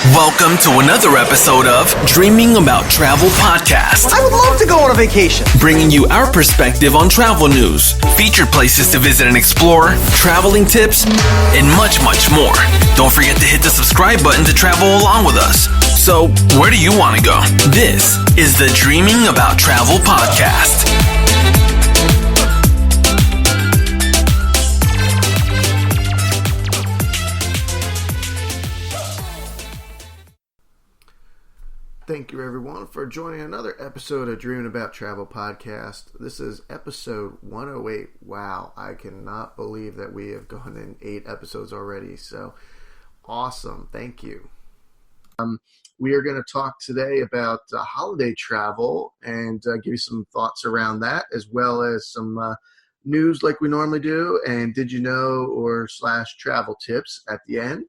Welcome to another episode of Dreaming About Travel Podcast. I would love to go on a vacation. Bringing you our perspective on travel news, featured places to visit and explore, traveling tips, and much, much more. Don't forget to hit the subscribe button to travel along with us. So, where do you want to go? This is the Dreaming About Travel Podcast. Thank you, everyone, for joining another episode of Dreaming About Travel Podcast. This is episode 108. Wow, I cannot believe that we have gone in 8 episodes already. So, awesome. Thank you. We are going to talk today about holiday travel and give you some thoughts around that, as well as some news like we normally do, and did you know or / travel tips at the end.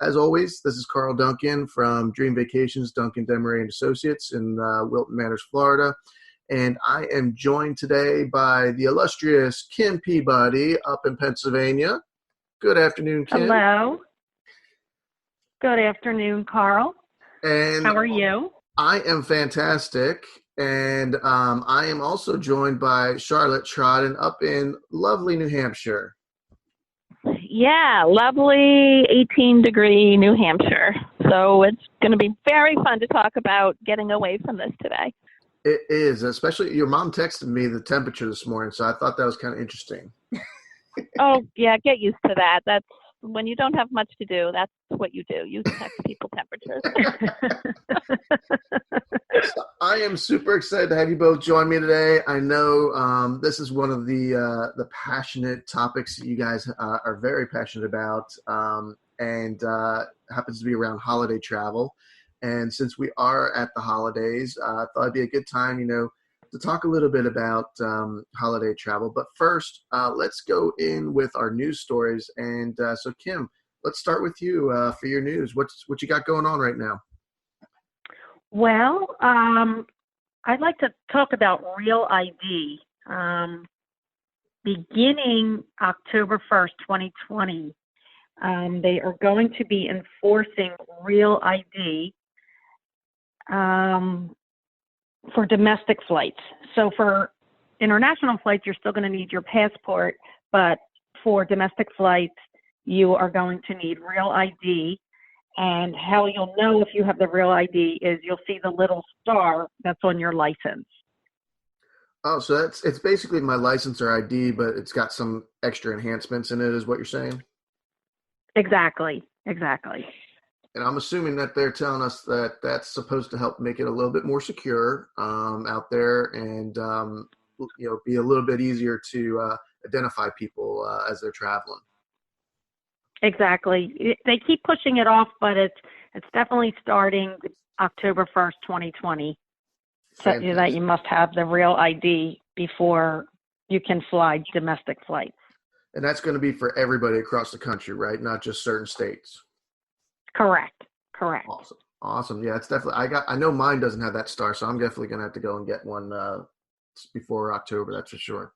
As always, this is Carl Duncan from Dream Vacations, Duncan Demeray and Associates in Wilton Manors, Florida. And I am joined today by the illustrious Kim Peabody up in Pennsylvania. Good afternoon, Kim. Hello. Good afternoon, Carl. And how are you? I am fantastic. And I am also joined by Charlotte Trodden up in lovely New Hampshire. Yeah, lovely 18-degree New Hampshire. So it's going to be very fun to talk about getting away from this today. It is, especially your mom texted me the temperature this morning, so I thought that was kind of interesting. Oh, yeah, get used to that. That's when you don't have much to do, that's what you do. You text people temperatures. I am super excited to have you both join me today. I know this is one of the passionate topics that you guys are very passionate about, and happens to be around holiday travel. And since we are at the holidays, I thought it'd be a good time, to talk a little bit about holiday travel. But first, let's go in with our news stories. And so, Kim, let's start with you for your news. What you got going on right now? Well, I'd like to talk about Real ID. Beginning October 1st, 2020, they are going to be enforcing Real ID for domestic flights. So for international flights, you're still going to need your passport, but for domestic flights, you are going to need Real ID. And how you'll know if you have the Real ID is you'll see the little star that's on your license. Oh, so it's basically my license or ID, but it's got some extra enhancements in it, is what you're saying? Exactly. And I'm assuming that they're telling us that that's supposed to help make it a little bit more secure out there, and be a little bit easier to identify people as they're traveling. Exactly. They keep pushing it off, but it's definitely starting October 1st, 2020. So that you must have the Real ID before you can fly domestic flights. And that's going to be for everybody across the country, right? Not just certain states. Correct. Awesome. Yeah, it's definitely. I know mine doesn't have that star, so I'm definitely going to have to go and get one before October. That's for sure.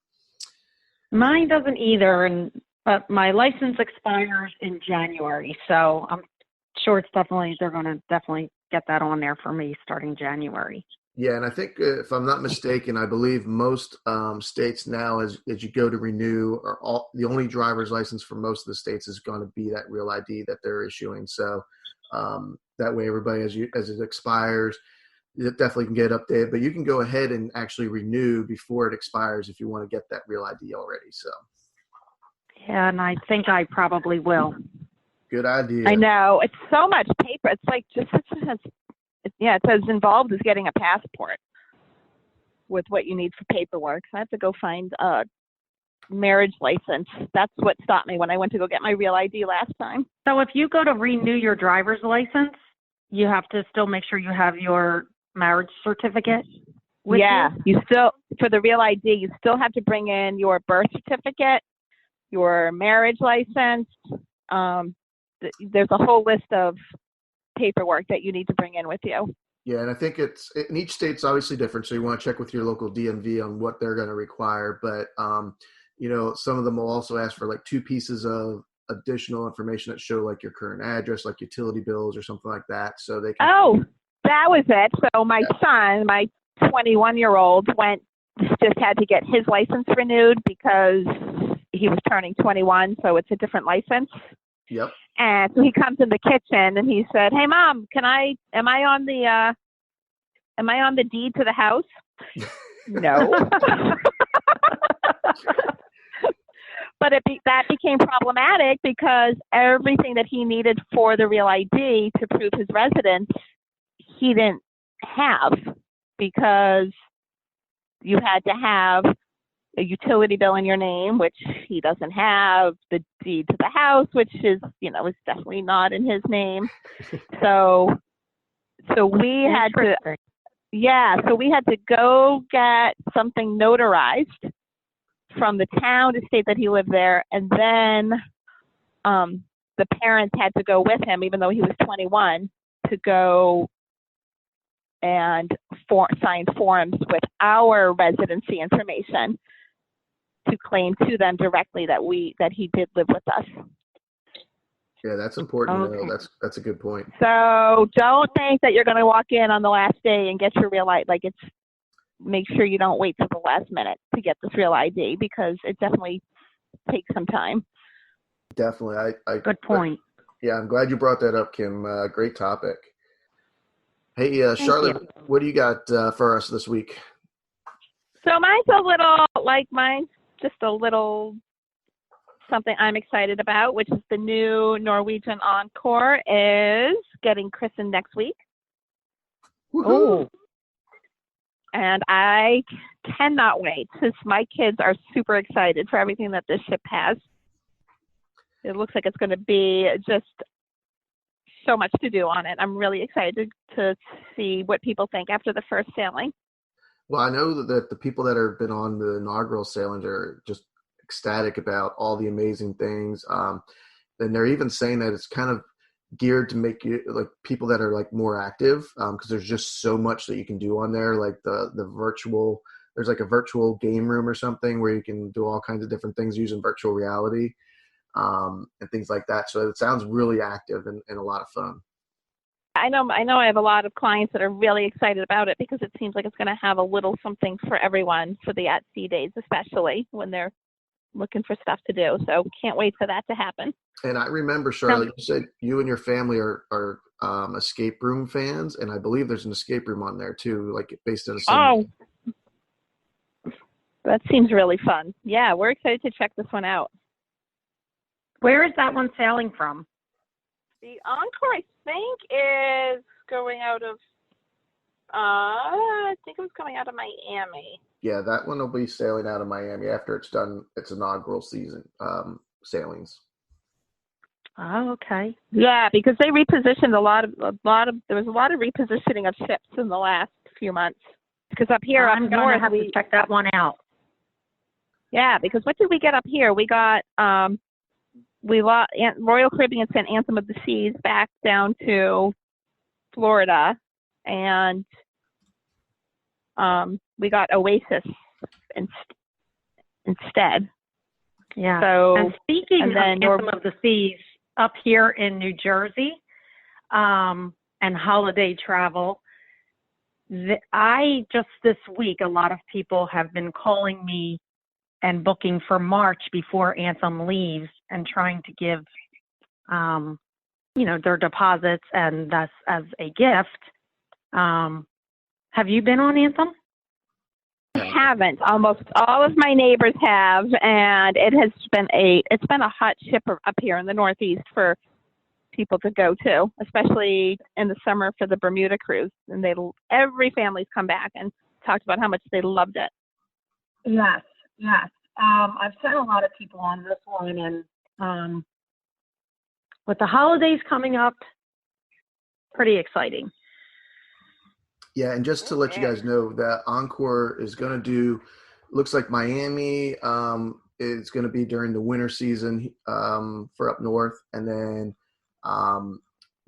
Mine doesn't either, but my license expires in January, so I'm sure they're going to definitely get that on there for me starting January. Yeah, and I think if I'm not mistaken, I believe most states now, as you go to renew, the only driver's license for most of the states is going to be that Real ID that they're issuing. So that way, everybody, as it expires, it definitely can get updated. But you can go ahead and actually renew before it expires if you want to get that Real ID already. So. Yeah, and I think I probably will. Good idea. I know. It's so much paper. It's like it's as involved as getting a passport with what you need for paperwork. So I have to go find a marriage license. That's what stopped me when I went to go get my Real ID last time. So if you go to renew your driver's license, you have to still make sure you have your marriage certificate with you still, for the Real ID, you still have to bring in your birth certificate, your marriage license. There's a whole list of paperwork that you need to bring in with you. Yeah, and I think in each state's obviously different, so you want to check with your local DMV on what they're going to require. But some of them will also ask for like 2 pieces of additional information that show like your current address, like utility bills or something like that, so they can. Oh, that was it. So my son, my 21-year-old, just had to get his license renewed because he was turning 21, so it's a different license. Yep. And so he comes in the kitchen and he said, "Hey, Mom, am I on the deed to the house?" No. But that became problematic because everything that he needed for the real ID to prove his residence, he didn't have, because you had to have a utility bill in your name, which he doesn't have, the deed to the house, which is definitely not in his name. So we had to, so we had to go get something notarized from the town to state that he lived there, and then the parents had to go with him, even though he was 21, to go and sign forms with our residency information to claim to them directly that he did live with us. Yeah, that's important to know. That's a good point. So don't think that you're going to walk in on the last day and get your real ID. Make sure you don't wait till the last minute to get this real ID, because it definitely takes some time. Definitely. Good point. Yeah, I'm glad you brought that up, Kim. Great topic. Hey, Charlotte, what do you got for us this week? So mine's just a little something I'm excited about, which is the new Norwegian Encore is getting christened next week. Woo-hoo. Oh. And I cannot wait, since my kids are super excited for everything that this ship has. It looks like it's going to be just so much to do on it. I'm really excited to see what people think after the first sailing. Well, I know that the people that have been on the inaugural sailings are just ecstatic about all the amazing things. And they're even saying that it's kind of geared to make you like people that are like more active, because there's just so much that you can do on there, like the virtual. There's like a virtual game room or something where you can do all kinds of different things using virtual reality, and things like that. So it sounds really active and a lot of fun. I know I have a lot of clients that are really excited about it, because it seems like it's going to have a little something for everyone for the at-sea days, especially when they're looking for stuff to do. So can't wait for that to happen. And I remember, Charlotte, you said you and your family are escape room fans, and I believe there's an escape room on there too, like based on a sim. Oh, that seems really fun. Yeah, we're excited to check this one out. Where is that one sailing from? The Encore, I think, is going out of, I think it was coming out of Miami. Yeah, that one will be sailing out of Miami after it's done its inaugural season sailings. Oh, okay. Yeah, because they repositioned there was a lot of repositioning of ships in the last few months. Because up here, I'm up going north, to have to check that one out. Yeah, because what did we get up here? We got Royal Caribbean sent Anthem of the Seas back down to Florida, and we got Oasis instead. Yeah. So, and speaking of Anthem of the Seas, up here in New Jersey, and holiday travel, this week, a lot of people have been calling me and booking for March before Anthem leaves and trying to give, their deposits and thus as a gift. Have you been on Anthem? I haven't. Almost all of my neighbors have, and it's been a hot ship up here in the Northeast for people to go to, especially in the summer for the Bermuda cruise. And every family's come back and talked about how much they loved it. Yes. I've sent a lot of people on this one, and with the holidays coming up, pretty exciting. Yeah, and just to let you guys know, that Encore is going to do, looks like Miami is going to be during the winter season for up north, and then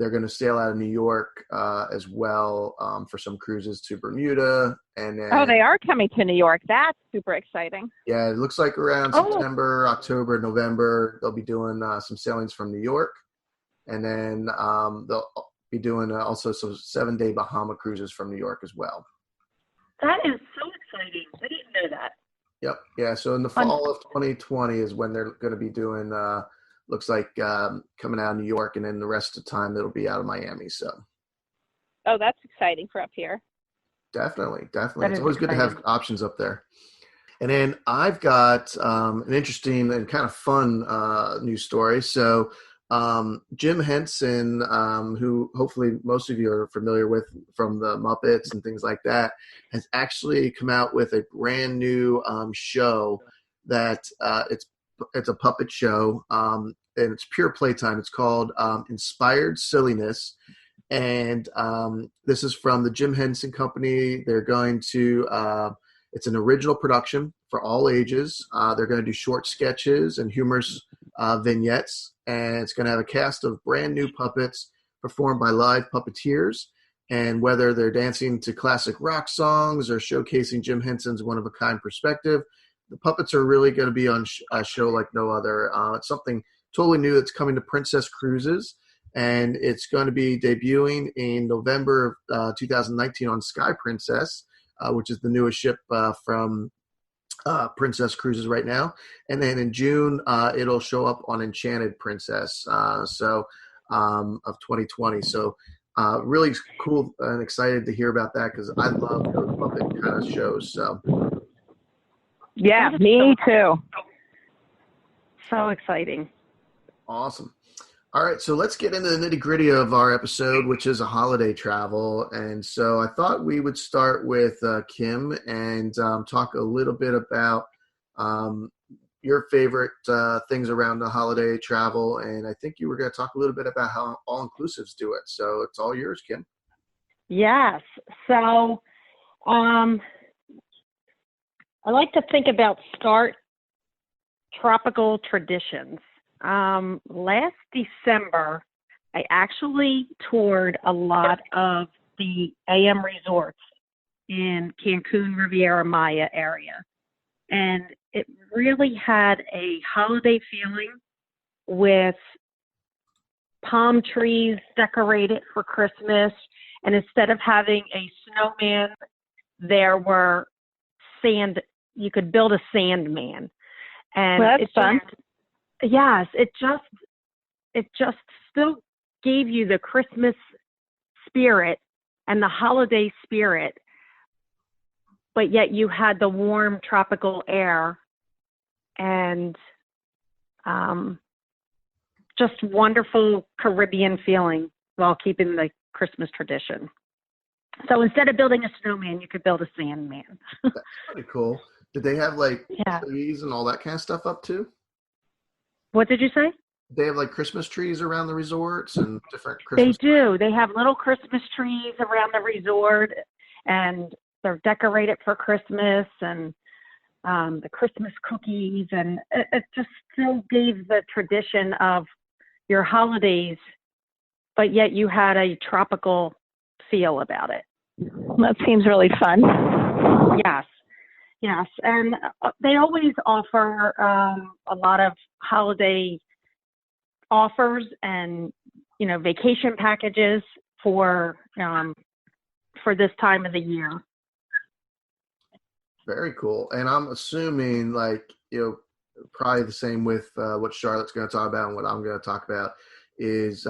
they're going to sail out of New York as well for some cruises to Bermuda. And then, they are coming to New York. That's super exciting. yeah, it looks like around September, October, November, they'll be doing some sailings from New York. And then they'll be doing also some 7-day Bahama cruises from New York as well. That is so exciting. I didn't know that. Yep. Yeah. So in the fall of 2020 is when they're going to be doing, looks like coming out of New York, and then the rest of the time it'll be out of Miami. So. Oh, that's exciting for up here. Definitely. That It's is always good to have options up there. And then I've got an interesting and kind of fun news story. So Jim Henson, who hopefully most of you are familiar with from the Muppets and things like that, has actually come out with a brand new show that it's a puppet show, and it's pure playtime. It's called Inspired Silliness. And this is from the Jim Henson Company. They're going to it's an original production for all ages. They're going to do short sketches and humorous vignettes, and it's going to have a cast of brand new puppets performed by live puppeteers. And whether they're dancing to classic rock songs or showcasing Jim Henson's one-of-a-kind perspective, the puppets are really going to be on a show like no other. It's something totally new that's coming to Princess Cruises, and it's going to be debuting in November of 2019 on Sky Princess, which is the newest ship from Princess Cruises right now. And then in June, it'll show up on Enchanted Princess of 2020. So really cool and excited to hear about that, because I love those puppet kind of shows. So yeah, me too. So exciting. Awesome. All right, so let's get into the nitty-gritty of our episode, which is a holiday travel. And so I thought we would start with Kim and talk a little bit about your favorite things around the holiday travel. And I think you were going to talk a little bit about how all-inclusives do it. So it's all yours, Kim. Yes. So I like to think about start tropical traditions. Last December, I actually toured a lot of the AM resorts in Cancun, Riviera Maya area. And it really had a holiday feeling with palm trees decorated for Christmas. And instead of having a snowman, there were you could build a sandman. And well, that's fun. Yes, it just still gave you the Christmas spirit and the holiday spirit, but yet you had the warm tropical air and just wonderful Caribbean feeling while keeping the Christmas tradition. So instead of building a snowman, you could build a sandman. That's pretty cool. Did they have trees and all that kind of stuff up too? What did you say? They have Christmas trees around the resorts and different Christmas. They do. They have little Christmas trees around the resort, and they're decorated for Christmas, and the Christmas cookies, and it just still gave the tradition of your holidays, but yet you had a tropical feel about it. That seems really fun. Yes, and they always offer a lot of holiday offers and vacation packages for this time of the year. Very cool. And I'm assuming probably the same with what Charlotte's going to talk about and what I'm going to talk about is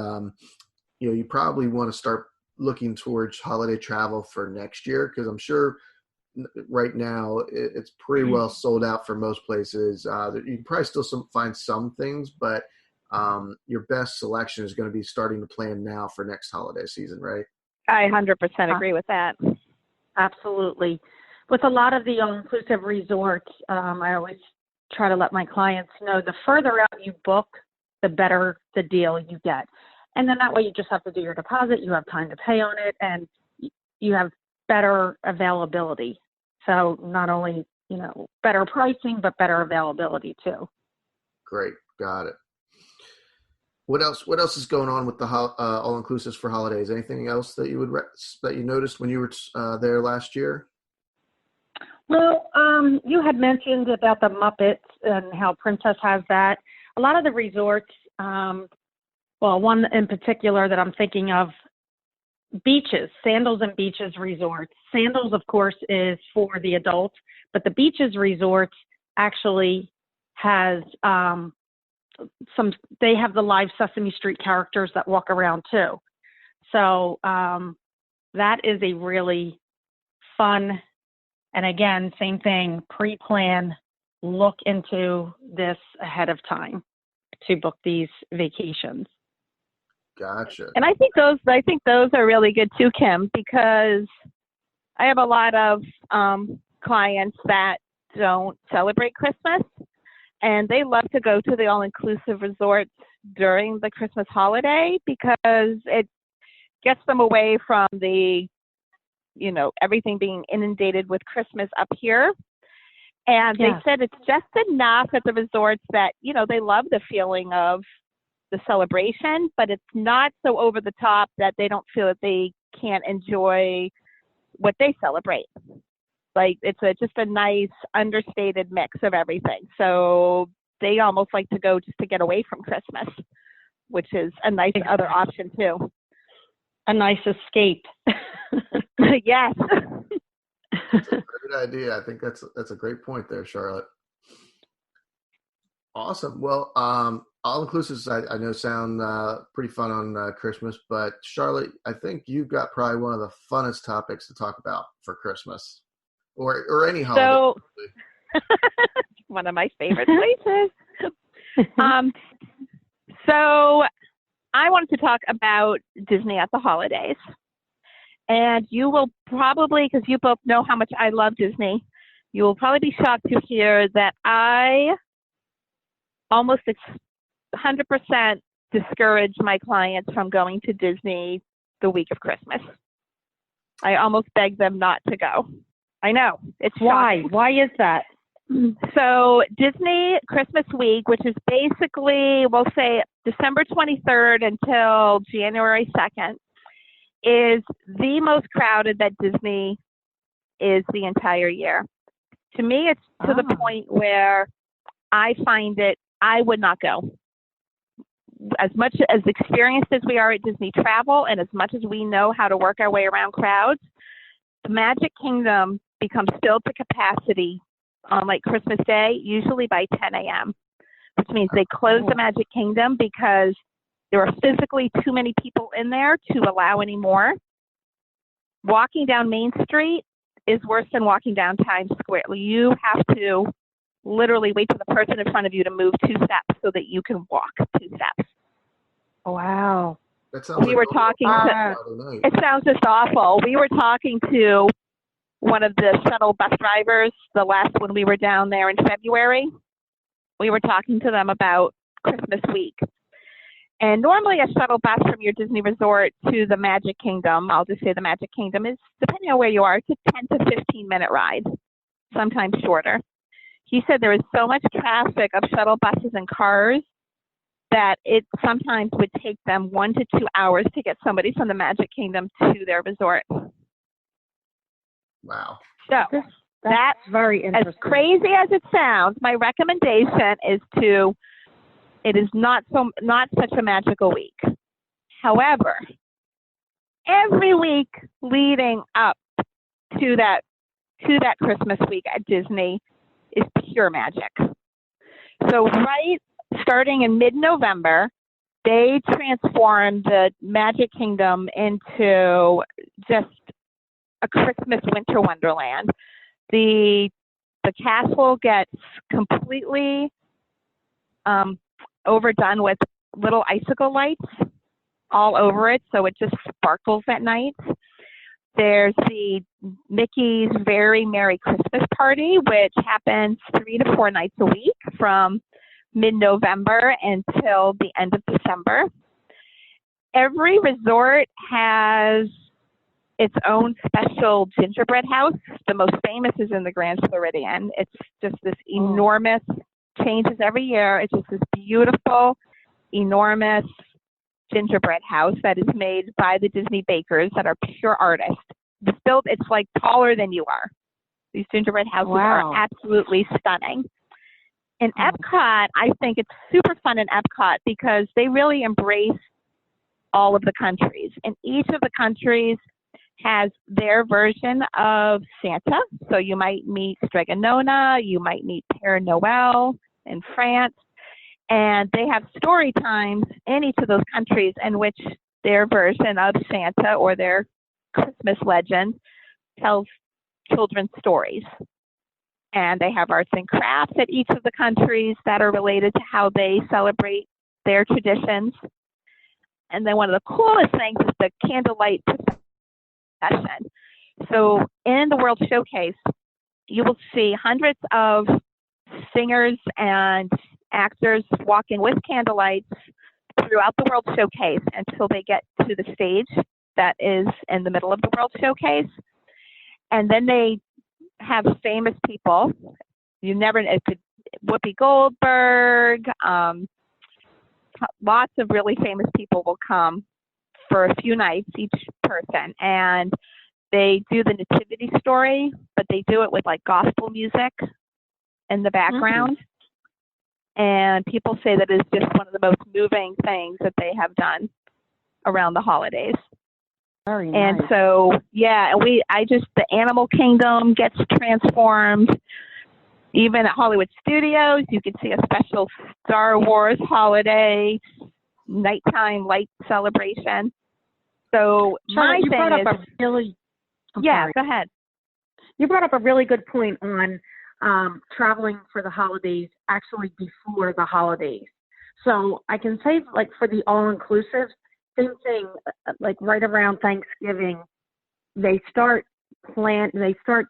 you probably want to start looking towards holiday travel for next year, because I'm sure right now it's pretty well sold out for most places. You can probably still find some things, but your best selection is going to be starting to plan now for next holiday season, right? I 100% agree with that. Absolutely. With a lot of the all-inclusive resorts, I always try to let my clients know the further out you book, the better the deal you get. And then that way you just have to do your deposit, you have time to pay on it, and you have better availability. So not only, better pricing, but better availability too. Great. Got it. What else? What else is going on with the all inclusives for holidays? Anything else that you would that you noticed when you were there last year? Well, you had mentioned about the Muppets and how Princess has that. A lot of the resorts, well, one in particular that I'm thinking of, beaches, Sandals and Beaches Resorts. Sandals, of course, is for the adults, but the Beaches Resorts actually has they have the live Sesame Street characters that walk around too. So that is a really fun, and again, same thing, pre-plan, look into this ahead of time to book these vacations. Gotcha. And I think those are really good too, Kim, because I have a lot of clients that don't celebrate Christmas, and they love to go to the all-inclusive resorts during the Christmas holiday because it gets them away from the, everything being inundated with Christmas up here. And they said it's just enough at the resorts that, they love the feeling of the celebration, but it's not so over the top that they don't feel that they can't enjoy what they celebrate. Like it's just a nice understated mix of everything. So they almost like to go just to get away from Christmas, which is a nice other option too. A nice escape. Yes. That's a great idea. I think that's a great point there, Charlotte. Awesome. Well, all inclusives I know sound pretty fun on Christmas, but Charlotte, I think you've got probably one of the funnest topics to talk about for Christmas or any holiday. So, one of my favorite places. So I wanted to talk about Disney at the holidays. And you will probably, because you both know how much I love Disney, you will probably be shocked to hear that I almost 100% discourage my clients from going to Disney the week of Christmas. I almost beg them not to go. I know. It's shocking. Why is that? So Disney Christmas week, which is basically, we'll say December 23rd until January 2nd, is the most crowded that Disney is the entire year. To me, it's to the point where I find I would not go. As much as experienced as we are at Disney travel and as much as we know how to work our way around crowds, the Magic Kingdom becomes filled to capacity on like Christmas Day, usually by 10 a.m., which means they close the Magic Kingdom because there are physically too many people in there to allow any more. Walking down Main Street is worse than walking down Times Square. You have to literally wait for the person in front of you to move 2 steps so that you can walk 2 steps. Wow. That sounds we were talking to, it sounds just awful. We were talking to one of the shuttle bus drivers the last when we were down there in February. We were talking to them about Christmas week. And normally a shuttle bus from your Disney resort to the Magic Kingdom, I'll just say the Magic Kingdom is, depending on where you are, it's a 10 to 15 minute ride, sometimes shorter. He said there was so much traffic of shuttle buses and cars that it sometimes would take them 1 to 2 hours to get somebody from the Magic Kingdom to their resort. Wow. So that's very interesting. As crazy as it sounds, my recommendation is it is not such a magical week. However, every week leading up to that Christmas week at Disney is pure magic. So starting in mid-November, they transformed the Magic Kingdom into just a Christmas winter wonderland. The castle gets completely overdone with little icicle lights all over it, so it just sparkles at night. There's the Mickey's Very Merry Christmas Party, which happens 3 to 4 nights a week from mid-November until the end of December. Every resort has its own special gingerbread house. The most famous is in the Grand Floridian. It's just this enormous, changes every year. It's just this beautiful, enormous gingerbread house that is made by the Disney bakers that are pure artists. It's like taller than you are. These gingerbread houses are absolutely stunning. In Epcot, I think it's super fun in Epcot because they really embrace all of the countries. And each of the countries has their version of Santa. So you might meet Stregonona, you might meet Père Noël in France, and they have story times in each of those countries in which their version of Santa or their Christmas legend tells children's stories. And they have arts and crafts at each of the countries that are related to how they celebrate their traditions. And then one of the coolest things is the candlelight procession. So in the World Showcase, you will see hundreds of singers and actors walking with candlelights throughout the World Showcase until they get to the stage that is in the middle of the World Showcase. And then they have famous people. Whoopi Goldberg, lots of really famous people will come for a few nights, each person. And they do the nativity story, but they do it with like gospel music in the background. And people say that it's just one of the most moving things that they have done around the holidays. Very nice. And so, yeah, the Animal Kingdom gets transformed. Even at Hollywood Studios, you can see a special Star Wars holiday nighttime light celebration. So Charlotte, go ahead. You brought up a really good point on traveling for the holidays, actually before the holidays. So I can say, like, for the all-inclusive, same thing, like right around Thanksgiving, they start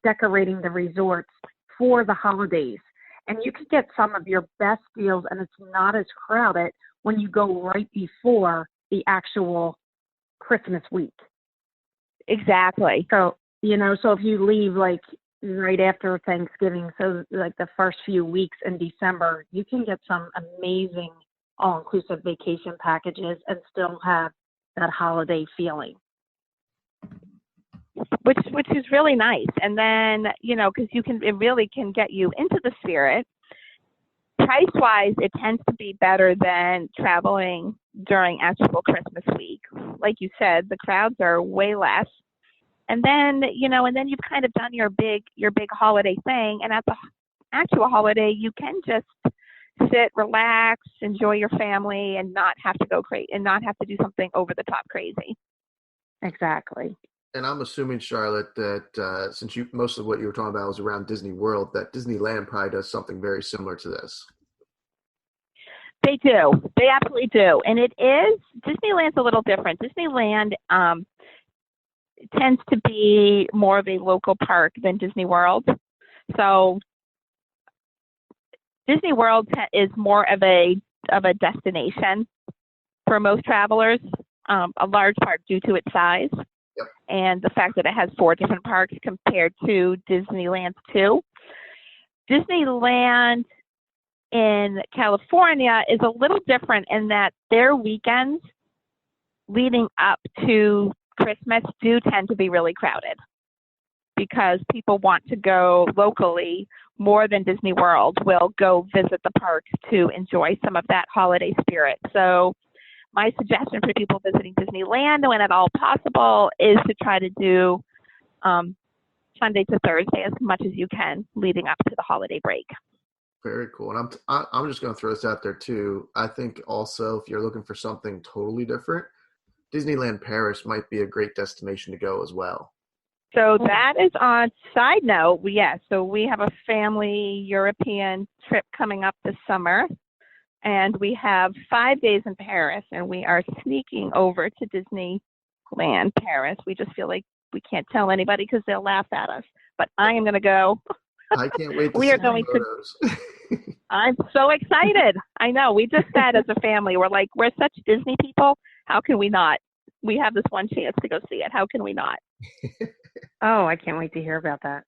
decorating the resorts for the holidays. And you can get some of your best deals, and it's not as crowded when you go right before the actual Christmas week. Exactly. So, so if you leave like right after Thanksgiving, so like the first few weeks in December, you can get some amazing all-inclusive vacation packages and still have that holiday feeling. Which is really nice. And then, because it really can get you into the spirit. Price-wise, it tends to be better than traveling during actual Christmas week. Like you said, the crowds are way less. And then, you've kind of done your big holiday thing. And at the actual holiday, you can just sit, relax, enjoy your family, and not have to go crazy and not have to do something over the top crazy. Exactly. And I'm assuming, Charlotte, that since most of what you were talking about was around Disney World, that Disneyland probably does something very similar to this. They do. They absolutely do. And Disneyland's a little different. Disneyland tends to be more of a local park than Disney World. So Disney World is more of a destination for most travelers, a large part due to its size. Yep. And the fact that it has 4 different parks compared to Disneyland's 2. Disneyland in California is a little different in that their weekends leading up to Christmas do tend to be really crowded because people want to go locally more than Disney World will go visit the parks to enjoy some of that holiday spirit. So my suggestion for people visiting Disneyland, when at all possible, is to try to do Sunday to Thursday as much as you can leading up to the holiday break. Very cool. And I'm just going to throw this out there too. I think also if you're looking for something totally different, Disneyland Paris might be a great destination to go as well. So that is on side note. So we have a family European trip coming up this summer. And we have 5 days in Paris, and we are sneaking over to Disneyland Paris. We just feel like we can't tell anybody because they'll laugh at us. But I am going to go. I can't wait to we see are going photos. I'm so excited. I know. We just said as a family, we're such Disney people. How can we not? We have this one chance to go see it. How can we not? Oh, I can't wait to hear about that.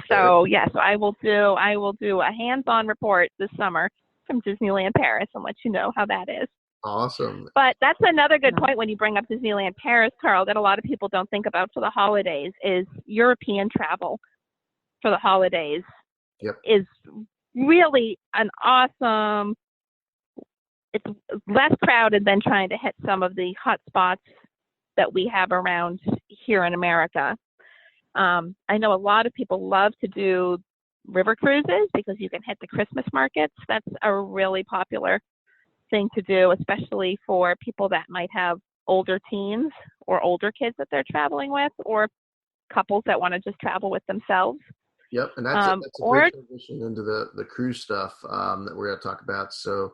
So I will do a hands-on report this summer from Disneyland Paris and let you know how that is. Awesome. But that's another good point when you bring up Disneyland Paris, Carl, that a lot of people don't think about for the holidays is European travel for the holidays. Yep. Is really an awesome, it's less crowded than trying to hit some of the hot spots that we have around here in America. I know a lot of people love to do river cruises because you can hit the Christmas markets. That's a really popular thing to do, especially for people that might have older teens or older kids that they're traveling with, or couples that want to just travel with themselves. Yep, and that's a great transition into the cruise stuff that we're going to talk about. So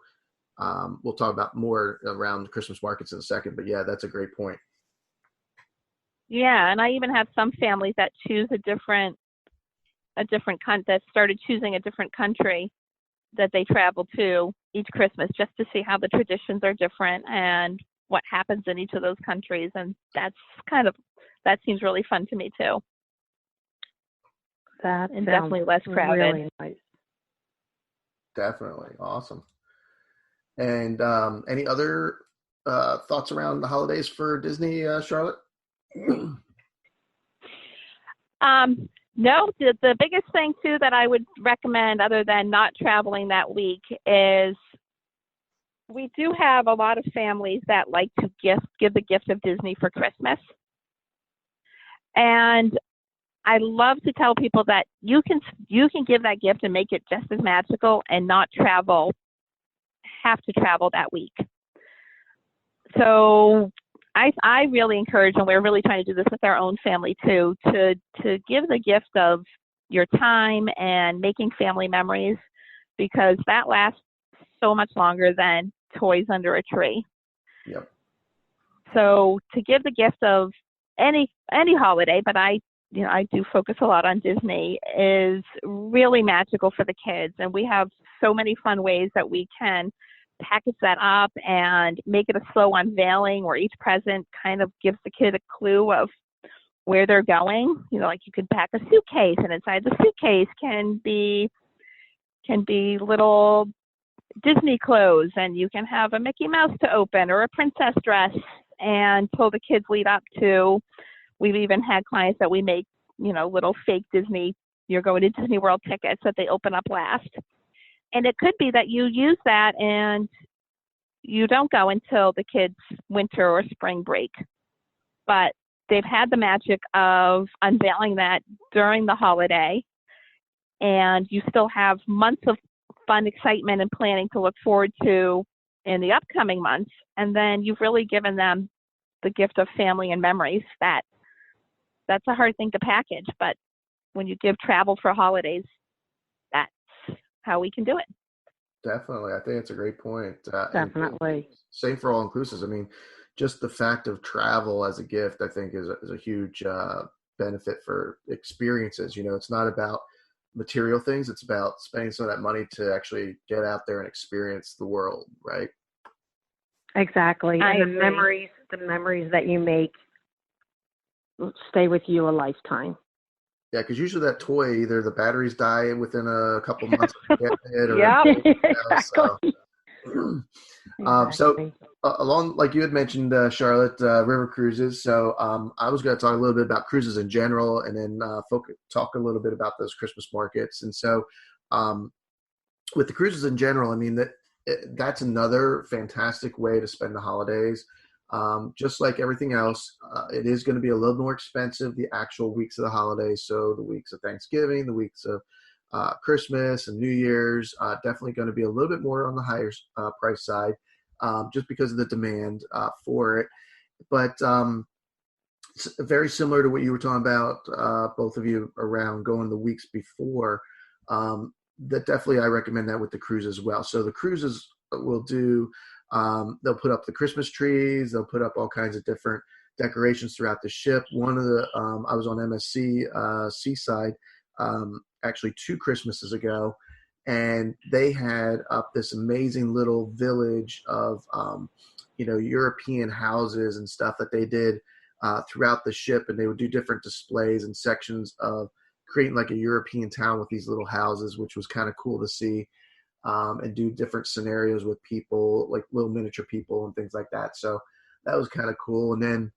we'll talk about more around Christmas markets in a second, but yeah, that's a great point. Yeah, and I even have some families that choose that started choosing a different country that they travel to each Christmas just to see how the traditions are different and what happens in each of those countries. And that seems really fun to me too. That and definitely less crowded. Really nice. Definitely. Awesome. And any other thoughts around the holidays for Disney, Charlotte? No, the biggest thing too that I would recommend, other than not traveling that week, is we do have a lot of families that like to give the gift of Disney for Christmas. And I love to tell people that you can give that gift and make it just as magical and not have to travel that week. So I really encourage, and we're really trying to do this with our own family too, to give the gift of your time and making family memories, because that lasts so much longer than toys under a tree. Yep. So to give the gift of any holiday, but I do focus a lot on Disney, is really magical for the kids. And we have so many fun ways that we can package that up and make it a slow unveiling where each present kind of gives the kid a clue of where they're going. Like you could pack a suitcase, and inside the suitcase can be little Disney clothes, and you can have a Mickey Mouse to open or a princess dress, and pull the kids lead up to. We've even had clients that we make, little fake Disney, you're going to Disney World tickets that they open up last. And it could be that you use that and you don't go until the kids' winter or spring break. But they've had the magic of unveiling that during the holiday, and you still have months of fun, excitement, and planning to look forward to in the upcoming months. And then you've really given them the gift of family and memories. That's a hard thing to package, but when you give travel for holidays, that's how we can do it. Definitely. I think it's a great point. Definitely. Same for all inclusives. I mean, just the fact of travel as a gift, I think is a huge benefit for experiences. It's not about material things. It's about spending some of that money to actually get out there and experience the world, right? Exactly. I And agree. the memories that you make stay with you a lifetime. Yeah, because usually that toy, either the batteries die within a couple months of getting it, or Yep. Exactly. So along, like you had mentioned, Charlotte, river cruises. So I was going to talk a little bit about cruises in general, and then talk a little bit about those Christmas markets. And so with the cruises in general, I mean, that's another fantastic way to spend the holidays. Just like everything else, it is going to be a little more expensive the actual weeks of the holidays. So the weeks of Thanksgiving, the weeks of Christmas and New Year's, definitely going to be a little bit more on the higher price side, just because of the demand for it. But it's very similar to what you were talking about, both of you, around going the weeks before. That definitely, I recommend that with the cruise as well. So the cruises will do. They'll put up the Christmas trees. They'll put up all kinds of different decorations throughout the ship. One of the, I was on MSC Seaside, actually 2 Christmases ago, and they had up this amazing little village of, European houses and stuff that they did throughout the ship, and they would do different displays and sections of creating like a European town with these little houses, which was kind of cool to see. and do different scenarios with people, like little miniature people and things like that. So that was kind of cool. And then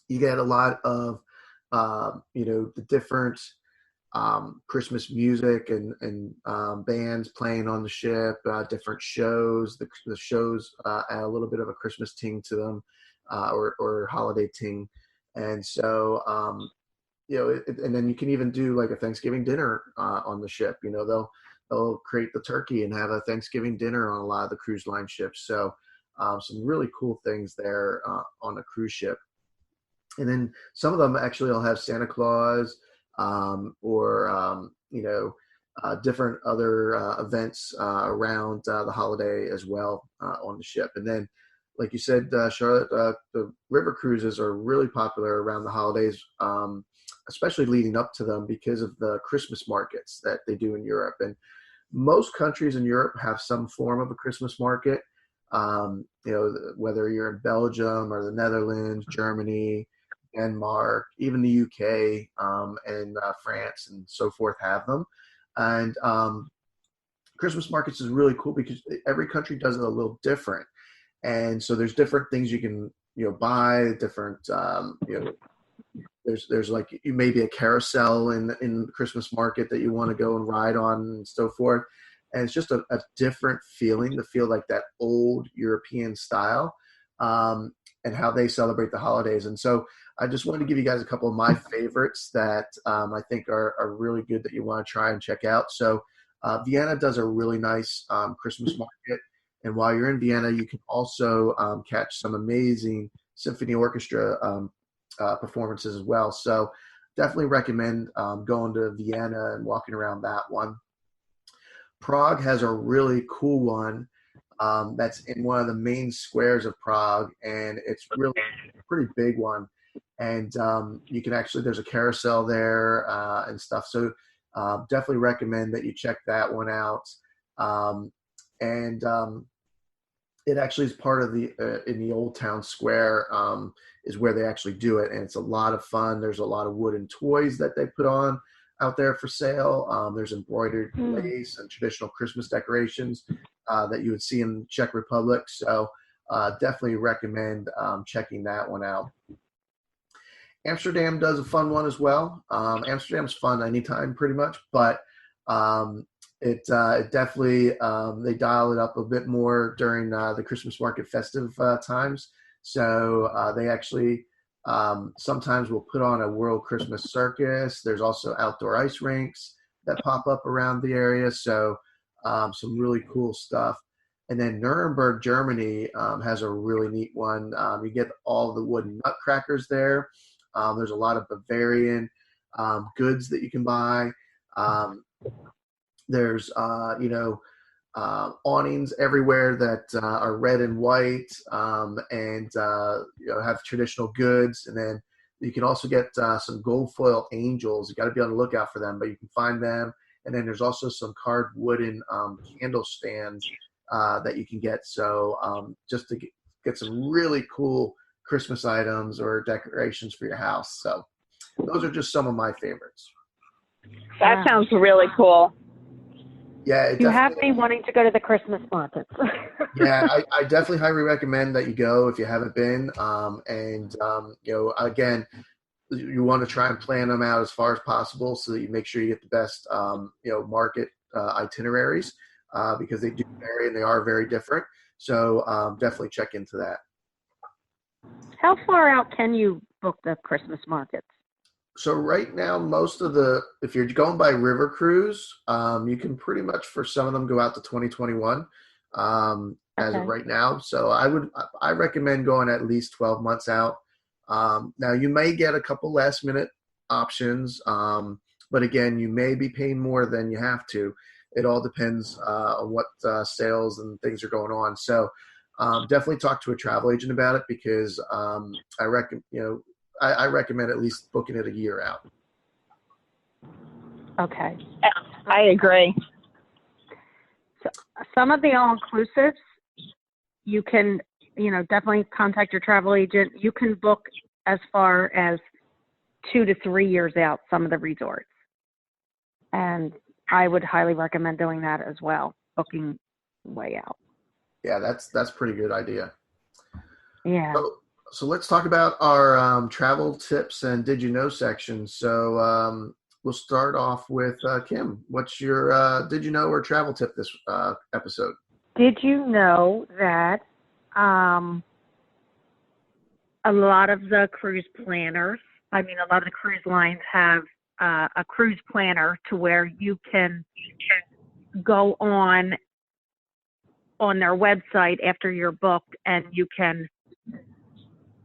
you get a lot of, the different Christmas music and bands playing on the ship, different shows. The shows add a little bit of a Christmas ting to them, or holiday ting. And so, and then you can even do like a Thanksgiving dinner on the ship. They'll create the turkey and have a Thanksgiving dinner on a lot of the cruise line ships. So some really cool things there on a cruise ship. And then some of them actually will have Santa Claus, or different other events around the holiday as well on the ship. And then, like you said, Charlotte, the river cruises are really popular around the holidays, especially leading up to them because of the Christmas markets that they do in Europe. And most countries in Europe have some form of a Christmas market, whether you're in Belgium or the Netherlands, Germany, Denmark, even the UK, and France and so forth have them. And Christmas markets is really cool because every country does it a little different. And so there's different things you can, buy, different, there's like maybe a carousel in the Christmas market that you want to go and ride on and so forth. And it's just a different feeling to feel like that old European style, and how they celebrate the holidays. And so I just wanted to give you guys a couple of my favorites that I think are really good that you want to try and check out. So Vienna does a really nice Christmas market. And while you're in Vienna, you can also catch some amazing symphony orchestra performances as well. So definitely recommend going to Vienna and walking around that one. Prague has a really cool one that's in one of the main squares of Prague, and it's really a pretty big one. And you can actually, there's a carousel there and stuff. So definitely recommend that you check that one out. It actually is part of in the Old Town Square is where they actually do it. And it's a lot of fun. There's a lot of wooden toys that they put on out there for sale. There's embroidered lace and traditional Christmas decorations that you would see in Czech Republic. So definitely recommend checking that one out. Amsterdam does a fun one as well. Amsterdam's fun anytime pretty much, but it definitely, they dial it up a bit more during the Christmas market festive times. So they actually sometimes will put on a World Christmas Circus. There's also outdoor ice rinks that pop up around the area. So some really cool stuff. And then Nuremberg, Germany has a really neat one. You get all the wooden nutcrackers there. There's a lot of Bavarian goods that you can buy. There's, awnings everywhere that are red and white and have traditional goods. And then you can also get some gold foil angels. You got to be on the lookout for them, but you can find them. And then there's also some carved wooden candle stands that you can get. So just to get some really cool Christmas items or decorations for your house. So those are just some of my favorites. That sounds really cool. Yeah, you have me wanting to go to the Christmas markets. Yeah, I definitely highly recommend that you go if you haven't been. Again, you want to try and plan them out as far as possible so that you make sure you get the best, market itineraries because they do vary and they are very different. So definitely check into that. How far out can you book the Christmas markets? So right now, if you're going by river cruise, you can pretty much for some of them go out to 2021 as of right now. So I recommend going at least 12 months out. Now you may get a couple last minute options, but again, you may be paying more than you have to. It all depends on what sales and things are going on. So definitely talk to a travel agent about it because I recommend at least booking it a year out. Okay. I agree. So some of the all-inclusives, you can, definitely contact your travel agent. You can book as far as 2 to 3 years out, some of the resorts. And I would highly recommend doing that as well. booking way out. Yeah, that's pretty good idea. Yeah. So let's talk about our travel tips and did you know section. So we'll start off with Kim. What's your did you know or travel tip this episode? Did you know that a lot of the cruise planners, a lot of the cruise lines have a cruise planner to where you can go on their website after you're booked, and you can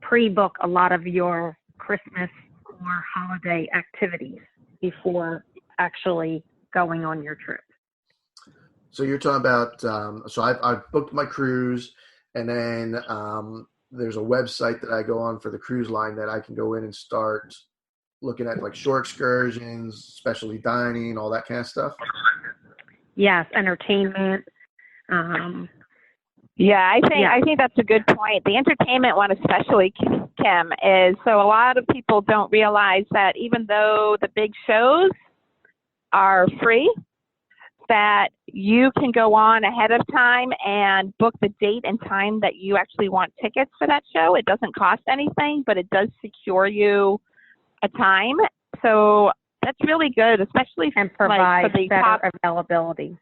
pre-book a lot of your Christmas or holiday activities before actually going on your trip. So you're talking about, so I've booked my cruise, and then there's a website that I go on for the cruise line that I can go in and start looking at like shore excursions, specialty dining, all that kind of stuff. Yes, entertainment. I think that's a good point. The entertainment one especially, Kim, is so a lot of people don't realize that even though the big shows are free, that you can go on ahead of time and book the date and time that you actually want tickets for that show. It doesn't cost anything, but it does secure you a time. So that's really good, especially and provide for the better availability.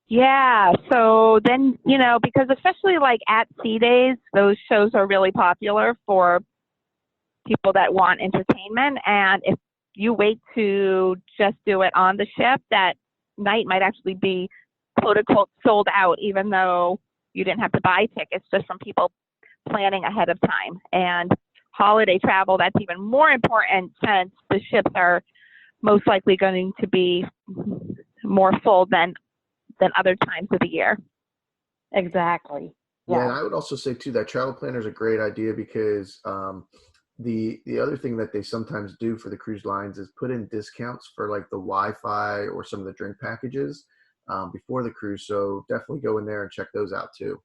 Yeah, so then, because especially like at sea days, those shows are really popular for people that want entertainment. And if you wait to just do it on the ship, that night might actually be quote unquote sold out, even though you didn't have to buy tickets, just from people planning ahead of time. And holiday travel, that's even more important since the ships are most likely going to be more full than other times of the year. Exactly. Yeah, and I would also say too that travel planner is a great idea because the other thing that they sometimes do for the cruise lines is put in discounts for like the Wi-Fi or some of the drink packages before the cruise. So definitely go in there and check those out too.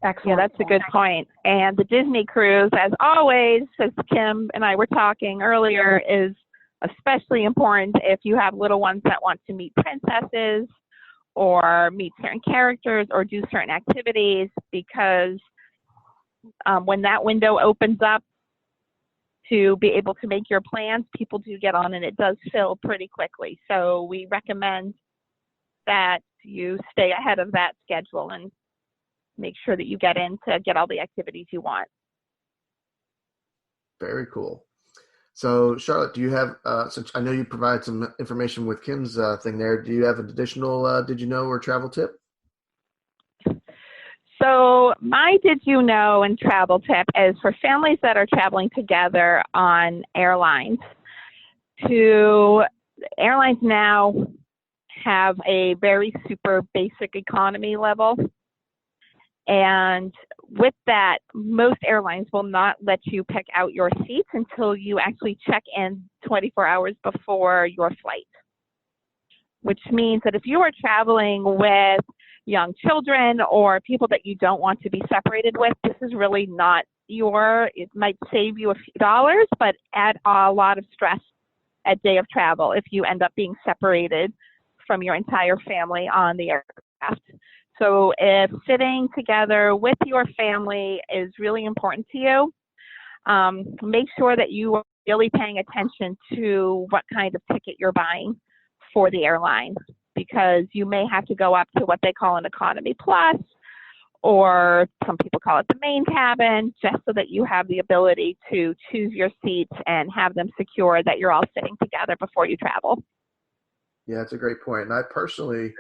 Excellent. Yeah, that's a good point. And the Disney cruise, as always, as Kim and I were talking earlier, is especially important if you have little ones that want to meet princesses or meet certain characters or do certain activities, because when that window opens up to be able to make your plans, people do get on and it does fill pretty quickly. So we recommend that you stay ahead of that schedule and make sure that you get in to get all the activities you want. Very cool. So, Charlotte, do you have, since I know you provide some information with Kim's thing there, do you have an additional did you know or travel tip? So my did you know and travel tip is for families that are traveling together on airlines. Airlines now have a very super basic economy level. And with that, most airlines will not let you pick out your seats until you actually check in 24 hours before your flight, which means that if you are traveling with young children or people that you don't want to be separated with, this is really not it might save you a few dollars, but add a lot of stress at day of travel if you end up being separated from your entire family on the aircraft. So if sitting together with your family is really important to you, make sure that you are really paying attention to what kind of ticket you're buying for the airline, because you may have to go up to what they call an economy plus, or some people call it the main cabin, just so that you have the ability to choose your seats and have them secure that you're all sitting together before you travel. Yeah, that's a great point. And I personally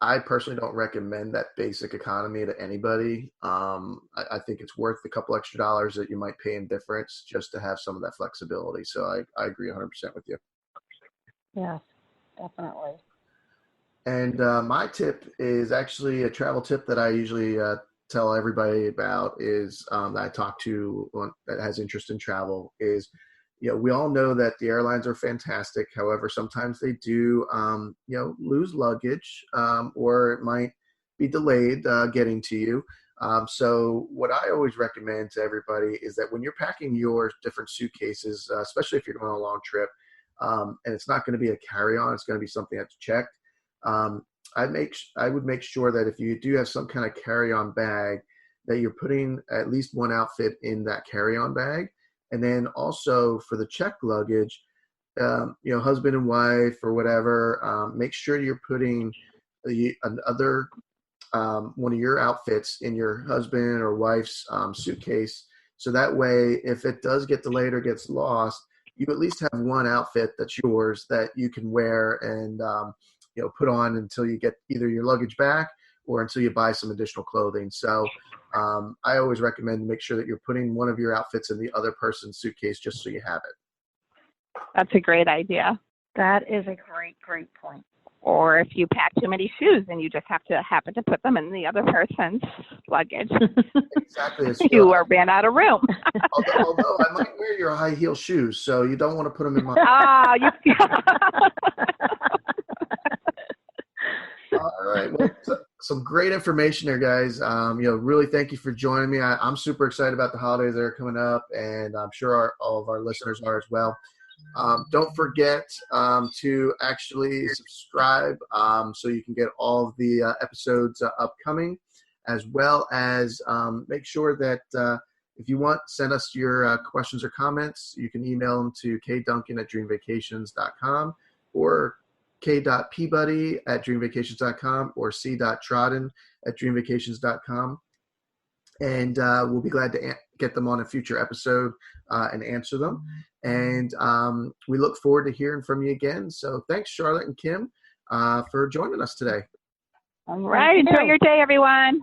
don't recommend that basic economy to anybody. I think it's worth a couple extra dollars that you might pay in difference just to have some of that flexibility. So I agree 100% with you. Yes, definitely. And my tip is actually a travel tip that I usually tell everybody about is that I talk to that has interest in travel is, we all know that the airlines are fantastic. However, sometimes they do, lose luggage or it might be delayed getting to you. So what I always recommend to everybody is that when you're packing your different suitcases, especially if you're going on a long trip, and it's not going to be a carry-on, it's going to be something that's checked. I would make sure that if you do have some kind of carry-on bag, that you're putting at least one outfit in that carry-on bag. And then also for the checked luggage, husband and wife or whatever, make sure you're putting another one of your outfits in your husband or wife's suitcase. So that way, if it does get delayed or gets lost, you at least have one outfit that's yours that you can wear and put on until you get either your luggage back or until you buy some additional clothing. So I always recommend to make sure that you're putting one of your outfits in the other person's suitcase just so you have it. That's a great idea. That is a great point. Or if you pack too many shoes, then you just have to happen to put them in the other person's luggage. Exactly. You ran out of room. although I might wear your high heel shoes, so you don't want to put them in my. All right. Well, some great information there, guys. Really thank you for joining me. I'm super excited about the holidays that are coming up, and I'm sure all of our listeners are as well. Don't forget to actually subscribe so you can get all of the episodes upcoming, as well as make sure that if you want, send us your questions or comments. You can email them to kduncan@dreamvacations.com or k.peabody@dreamvacations.com or c.trodden@dreamvacations.com. And we'll be glad to get them on a future episode and answer them. And we look forward to hearing from you again. So thanks, Charlotte and Kim, for joining us today. All right. Enjoy your day, everyone.